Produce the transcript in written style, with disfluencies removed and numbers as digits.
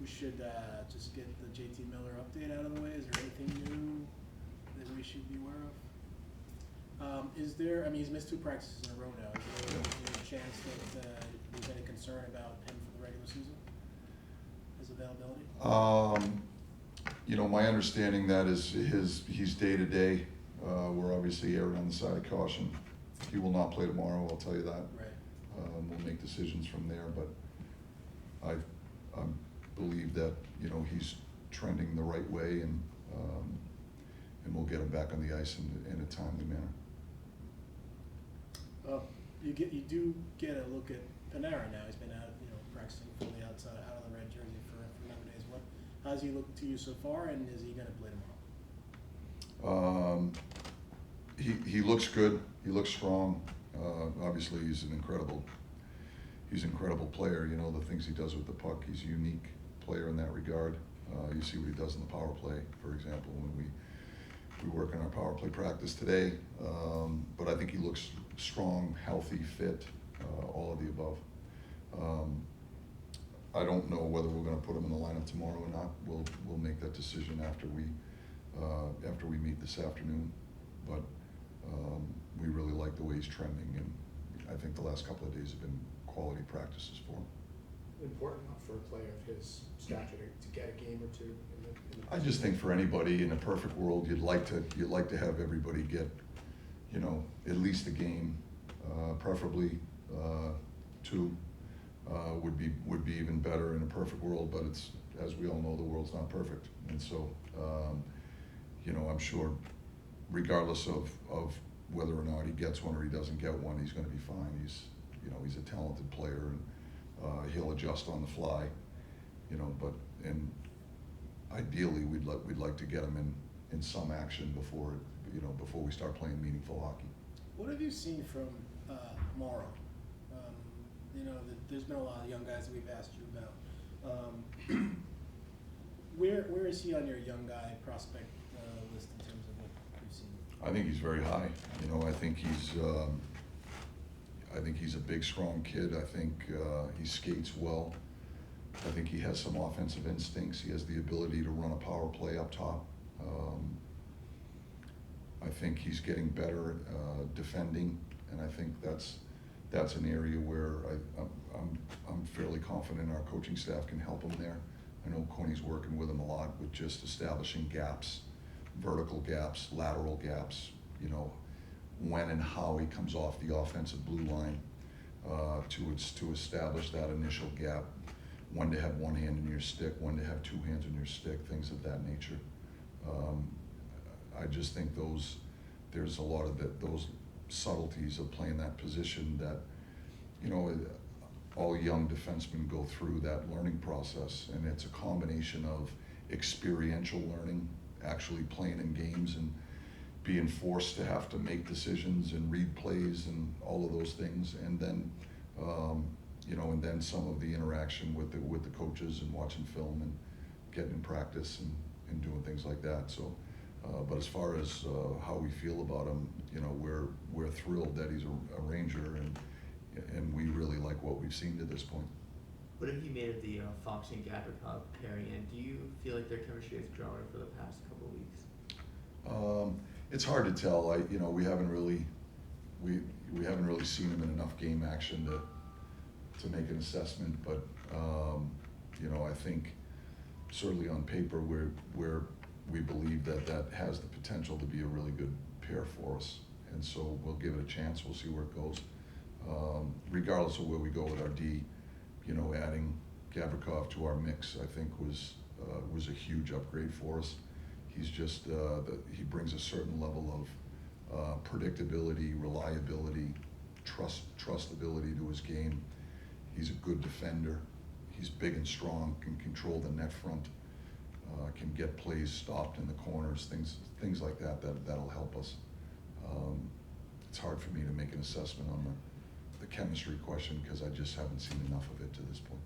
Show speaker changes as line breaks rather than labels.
we should just get the JT Miller update out of the way. Is there anything new that we should be aware of? Is there, I mean, he's missed 2 practices in a row now. Is there a chance that there's any concern about him for the regular season? His availability?
My understanding that is he's day to day. We're obviously erring on the side of caution. He will not play tomorrow, I'll tell you that.
Right.
We'll make decisions from there, but I believe that, he's trending the right way, and we'll get him back on the ice in a timely manner.
You do get a look at Panarin now. He's been out, practicing fully out of the red jersey for a number of days. How does he look to you so far, and is he going to play tomorrow?
He looks good. He looks strong. Obviously, he's an incredible player. The things he does with the puck. He's a unique player in that regard. You see what he does in the power play, for example, when we work on our power play practice today. But I think he looks strong, healthy, fit, all of the above. I don't know whether we're going to put him in the lineup tomorrow or not. We'll make that decision after we meet this afternoon. But we really like the way he's trending, and I think the last couple of days have been quality practices for him.
Important enough for a player of his stature to get a game or two. In the
I just think for anybody in a perfect world, you'd like to have everybody get, at least a game, preferably 2. Would be even better in a perfect world, but it's, as we all know, the world's not perfect, and so I'm sure, regardless of whether or not he gets one or he doesn't get one, he's going to be fine. He's a talented player, and he'll adjust on the fly, but ideally we'd like to get him in some action before we start playing meaningful hockey.
What have you seen from Morrow? There's been a lot of young guys that we've asked you about. Where is he on your young guy prospect list in terms of what you've seen?
I think he's very high. I think he's a big, strong kid. I think he skates well. I think he has some offensive instincts. He has the ability to run a power play up top. I think he's getting better defending, and I think that's an area where I'm fairly confident our coaching staff can help him there. I know Coney's working with him a lot with just establishing gaps, vertical gaps, lateral gaps, when and how he comes off the offensive blue line to establish that initial gap, when to have one hand in your stick, when to have 2 hands in your stick, things of that nature. I just think there's a lot of those subtleties of playing that position that, all young defensemen go through that learning process, and it's a combination of experiential learning, actually playing in games and being forced to have to make decisions and read plays and all of those things, and then and then some of the interaction with the coaches and watching film and getting in practice and doing things like that. So, but as far as how we feel about him, we're thrilled that he's a Ranger, and we really like what we've seen to this point.
What have you made of the Fox and Gavrikov pairing, and do you feel like their chemistry has grown for the past couple of weeks?
It's hard to tell. We haven't really seen him in enough game action to make an assessment, but I think certainly on paper where we believe that has the potential to be a really good pair for us, and so we'll give it a chance. We'll see where it goes. Regardless of where we go with our D, adding Gavrikov to our mix, I think was a huge upgrade for us. He's just he brings a certain level of predictability, reliability, trustability to his game. He's a good defender. He's big and strong, can control the net front, can get plays stopped in the corners, things like that'll help us. It's hard for me to make an assessment on the chemistry question because I just haven't seen enough of it to this point.